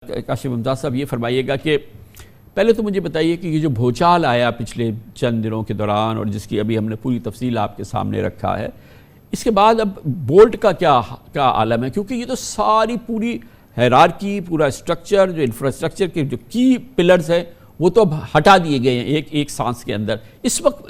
काशिफ मुमताज़ साहब ये फरमाइएगा कि पहले तो मुझे बताइए कि ये जो भूचाल आया पिछले चंद दिनों के दौरान और जिसकी अभी हमने पूरी तफसील आपके सामने रखा है, इसके बाद अब बोल्ट का क्या आलम है, क्योंकि ये तो सारी पूरी हायरार्की, पूरा स्ट्रक्चर, जो इंफ्रास्ट्रक्चर के जो की पिलर्स हैं वो तो अब हटा दिए गए हैं एक सांस के अंदर। इस वक्त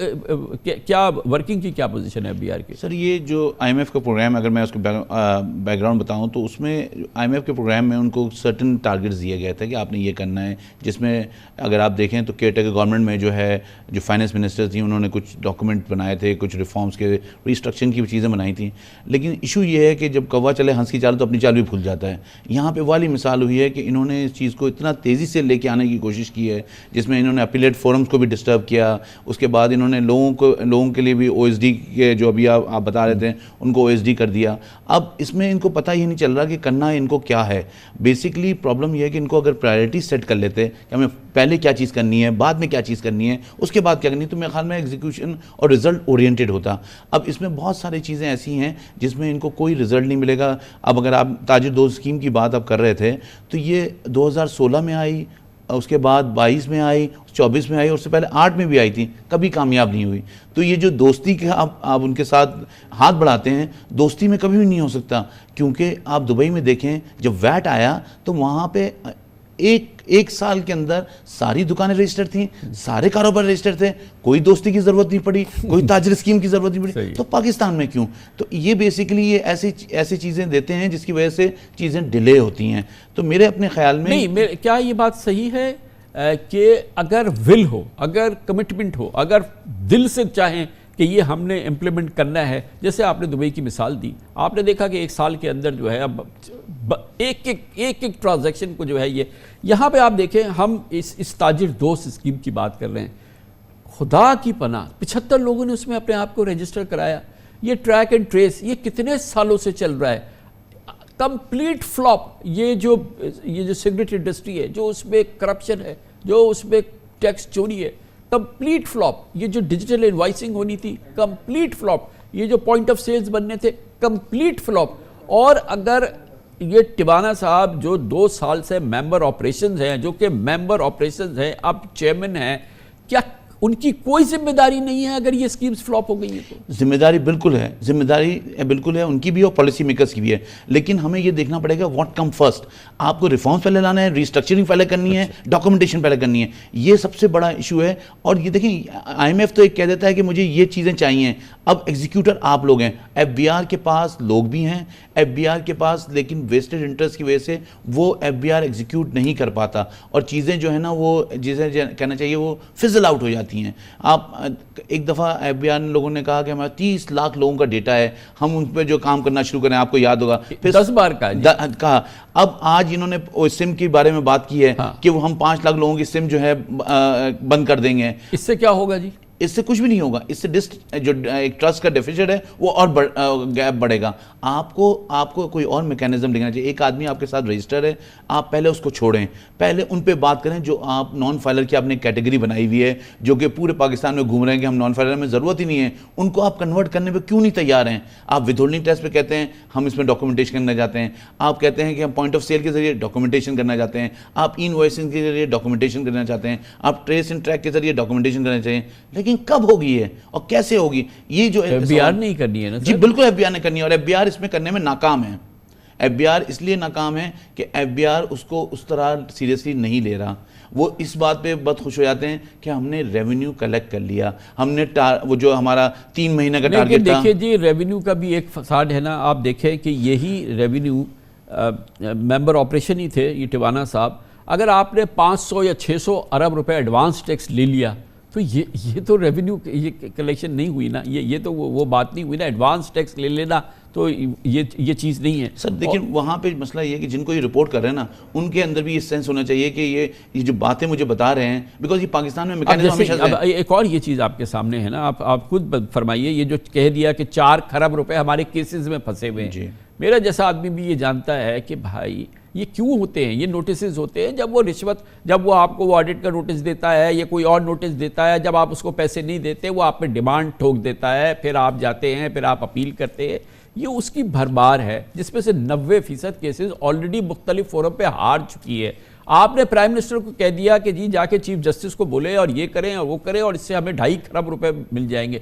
क्या वर्किंग की क्या पोजीशन है बीआर की? सर, ये जो आईएमएफ का प्रोग्राम, अगर मैं उसको बैकग्राउंड बताऊं तो उसमें आईएमएफ के प्रोग्राम में उनको सर्टेन टारगेट्स दिया गया था कि आपने ये करना है, जिसमें अगर आप देखें तो केयरटेकर गवर्नमेंट में जो है, जो फाइनेंस मिनिस्टर थी, उन्होंने कुछ डॉक्यूमेंट बनाए थे, कुछ रिफॉर्म्स के रिस्ट्रक्चरिंग की चीज़ें बनाई थी। लेकिन इशू ये है कि जब कौवा चले हंस की चाल तो अपनी चाल भी भूल जाता है। यहाँ पर वाली मिसाल हुई है कि इन्होंने इस चीज़ को इतना तेज़ी से लेके आने की कोशिश की है, जिसमें इन्होंने अपीलेट फोरम्स को भी डिस्टर्ब किया। उसके बाद इन्होंने लोगों के लिए भी ओएसडी के, जो अभी आप बता रहे थे, उनको ओएसडी कर दिया। अब इसमें इनको पता ही नहीं चल रहा कि करना इनको क्या है। बेसिकली प्रॉब्लम यह है कि इनको अगर प्रायोरिटी सेट कर लेते कि हमें पहले क्या चीज़ करनी है, बाद में क्या चीज़ करनी है, उसके बाद क्या करनी है, तो मेरे ख्याल में एग्जीक्यूशन और रिजल्ट ओरिएंटेड होता। अब इसमें बहुत सारी चीज़ें ऐसी हैं जिसमें इनको कोई रिजल्ट नहीं मिलेगा। अब अगर आप ताजिर दोस्त स्कीम की बात आप कर रहे थे तो ये 2016 में आई, उसके बाद 22 में आई, 24 में आई, और उससे पहले 8 में भी आई थी, कभी कामयाब नहीं हुई। तो ये जो दोस्ती के आप उनके साथ हाथ बढ़ाते हैं, दोस्ती में कभी भी नहीं हो सकता। क्योंकि आप दुबई में देखें, जब वैट आया तो वहाँ पे एक साल के अंदर सारी दुकानें रजिस्टर थीं, सारे कारोबार रजिस्टर थे, कोई दोस्ती की ज़रूरत नहीं पड़ी, कोई ताजिर स्कीम की ज़रूरत नहीं पड़ी। तो पाकिस्तान में क्यों? तो ये बेसिकली ये ऐसी चीज़ें देते हैं जिसकी वजह से चीज़ें डिले होती हैं। तो मेरे अपने ख्याल में नहीं, क्या ये बात सही है कि अगर विल हो, अगर कमिटमेंट हो, अगर दिल से चाहें कि ये हमने इम्प्लीमेंट करना है, जैसे आपने दुबई की मिसाल दी, आपने देखा कि एक साल के अंदर जो है अब एक ट्रांजैक्शन को जो है ये, यहाँ पे आप देखें हम इस ताजिर दोस्त स्कीम की बात कर रहे हैं, खुदा की पनाह 75 लोगों ने उसमें अपने आप को रजिस्टर कराया। ये ट्रैक एंड ट्रेस ये कितने सालों से चल रहा है, कंप्लीट फ्लॉप। ये जो सिगरेट इंडस्ट्री है, जो उसमें करप्शन है, जो उसमें टैक्स चोरी है, कंप्लीट फ्लॉप। ये जो डिजिटल इनवाइसिंग होनी थी, कंप्लीट फ्लॉप। ये जो पॉइंट ऑफ सेल्स बनने थे, कंप्लीट फ्लॉप। और अगर ये टिवाना साहब जो 2 साल से मेंबर ऑपरेशंस हैं, जो कि मेंबर ऑपरेशंस हैं, अब चेयरमैन हैं, क्या उनकी कोई जिम्मेदारी नहीं है अगर ये स्कीम्स फ्लॉप हो गई है? तो जिम्मेदारी बिल्कुल है, उनकी भी और पॉलिसी मेकर्स की भी है। लेकिन हमें ये देखना पड़ेगा व्हाट कम फर्स्ट। आपको रिफॉर्म्स पहले लाना है, रिस्ट्रक्चरिंग पहले करनी है, डॉक्यूमेंटेशन पहले करनी है। ये सबसे बड़ा इशू है। और ये देखें, आईएमएफ तो एक कह देता है कि मुझे ये चीज़ें चाहिए, अब एग्जीक्यूटर आप लोग हैं। एफबीआर के पास लोग भी हैं, एफबीआर के पास, लेकिन वेस्टेड इंटरेस्ट की वजह से वो एफबीआर एग्जीक्यूट नहीं कर पाता और चीज़ें जो है ना, वो जिसे कहना चाहिए वो फिजल आउट हो जाती हैं। आप एक दफ़ा एफबीआर लोगों ने कहा कि हमारा 30 लाख लोगों का डेटा है, हम उन पर जो काम करना शुरू करें, आपको याद होगा, फिर 10 बार कहा। अब आज इन्होंने सिम के बारे में बात की है, हाँ, कि वो हम 5 लाख लोगों की सिम जो है बंद कर देंगे। इससे क्या होगा जी? इससे कुछ भी नहीं होगा। इससे जो एक ट्रस्ट का डेफिसिट है वो और गैप बढ़ेगा। आपको कोई और मैकेनिज्म देखना चाहिए। एक आदमी आपके साथ रजिस्टर है, आप पहले उसको छोड़ें, पहले उन पे बात करें जो आप नॉन फाइलर की आपने कैटेगरी बनाई हुई है, जो कि पूरे पाकिस्तान में घूम रहे हैं कि हम नॉन फाइलर में ज़रूरत ही नहीं है, उनको आप कन्वर्ट करने पर क्यों नहीं तैयार हैं? आप विथहोल्डिंग टैक्स पे कहते हैं हम इसमें डॉक्यूमेंटेशन करना चाहते हैं, आप कहते हैं कि हम पॉइंट ऑफ सेल के जरिए डॉक्यूमेंटेशन करना चाहते हैं, आप इनवॉइसिंग के जरिए डॉक्यूमेंटेशन करना चाहते हैं, आप ट्रेस एंड ट्रैक के जरिए डॉक्यूमेंटेशन करना चाहिए। लेकिन कब होगी है और कैसे होगी? ये जो एफबीआर नहीं करनी है ना जी, बिल्कुल एफबीआर ने करनी है। और एफबीआर इसमें करने में नाकाम है। एफबीआर इसलिए नाकाम है कि एफबीआर उसको उस तरह सीरियसली नहीं ले रहा। वो इस बात पे बहुत खुश हो जाते हैं कि हमने रेवेन्यू कलेक्ट कर लिया, हमने वो जो हमारा 3 महीने का टारगेट था। देखिए जी, रेवेन्यू का भी एक फसाड है ना। आप देखें कि यही रेवेन्यू मेंबर ऑपरेशन ही थे ये टिवाना साहब, अगर आपने 500 या 600 अरब रुपए एडवांस टैक्स ले लिया तो ये तो रेवेन्यू ये कलेक्शन नहीं हुई ना। ये तो वो बात नहीं हुई ना। एडवांस टैक्स ले लेना तो ये चीज़ नहीं है सर। लेकिन वहाँ पे मसला ये है कि जिनको ये रिपोर्ट कर रहे हैं ना, उनके अंदर भी ये सेंस होना चाहिए कि ये जो बातें मुझे बता रहे हैं, बिकॉज ये पाकिस्तान में मैकेनिज्म हमेशा से। अब एक और ये चीज़ आपके सामने है ना, आप खुद फरमाइए। ये जो कह दिया कि 4 खरब रुपए हमारे केसेस में फंसे हुए हैं, मेरा जैसा आदमी भी ये जानता है कि भाई ये क्यों होते हैं। ये नोटिसेस होते हैं जब वो रिश्वत, जब वो आपको वो ऑडिट का नोटिस देता है या कोई और नोटिस देता है, जब आप उसको पैसे नहीं देते वो आप पे डिमांड ठोक देता है, फिर आप जाते हैं, फिर आप अपील करते हैं। یہ اس کی بھرمار ہے جس میں سے 90% کیسز آلریڈی مختلف فورم پہ ہار چکی ہے. آپ نے پرائم منسٹر کو کہہ دیا کہ جی جا کے چیف جسٹس کو بولے اور یہ کریں اور وہ کریں اور اس سے ہمیں 2.5 کروڑ روپے مل جائیں گے.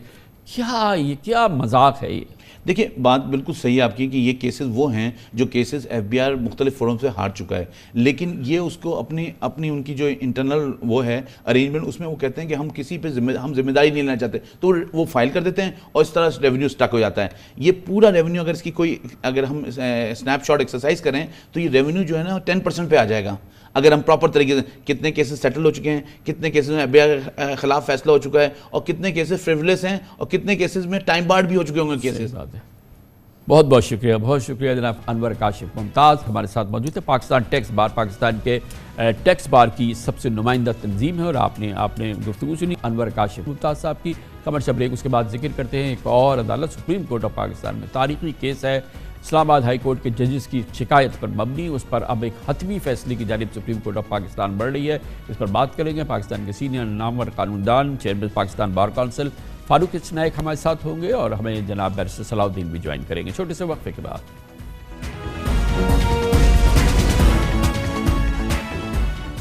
یہ کیا مذاق ہے یہ؟ دیکھیں بات بالکل صحیح آپ کی کہ یہ کیسز وہ ہیں جو کیسز ایف بی آر مختلف فورم سے ہار چکا ہے, لیکن یہ اس کو اپنی ان کی جو انٹرنل وہ ہے ارینجمنٹ, اس میں وہ کہتے ہیں کہ ہم کسی پہ ہم ذمہ داری نہیں لینا چاہتے, تو وہ فائل کر دیتے ہیں اور اس طرح ریونیو سٹک ہو جاتا ہے. یہ پورا ریونیو اگر اس کی اگر ہم اسنیپ شاٹ ایکسرسائز کریں تو یہ ریونیو جو ہے نا 10% پہ آ جائے گا اگر ہم پراپر طریقے سے کتنے کیسز سیٹل ہو چکے ہیں, کتنے کیسز میں ایف بی آر خلاف فیصلہ ہو چکا ہے, اور کتنے کیسز فریولس ہیں, اور کتنے کیسز میں ٹائم بارڈ بھی ہو چکے ہوں گے کیسز. بہت بہت شکریہ جناب انور کاشف ممتاز ہمارے ساتھ موجود ہے. پاکستان ٹیکس بار پاکستان کے ٹیکس بار کی سب سے نمائندہ تنظیم ہے اور آپ نے گفتگو سنی انور کاشف ممتاز صاحب کی. کمرشل بریک, اس کے بعد ذکر کرتے ہیں ایک اور عدالت سپریم کورٹ آف پاکستان میں تاریخی کیس ہے اسلام آباد ہائی کورٹ کے ججز کی شکایت پر مبنی, اس پر اب ایک حتمی فیصلے کی جانب سپریم کورٹ آف پاکستان بڑھ رہی ہے. اس پر بات کریں گے. پاکستان کے سینئر نامور قانون دان چیئرمین پاکستان بار کونسل فاروق نائک ہمارے ساتھ ہوں گے اور ہمیں جناب بیرسٹر صلاح الدین بھی جوائن کریں گے چھوٹے سے وقفے کے بعد.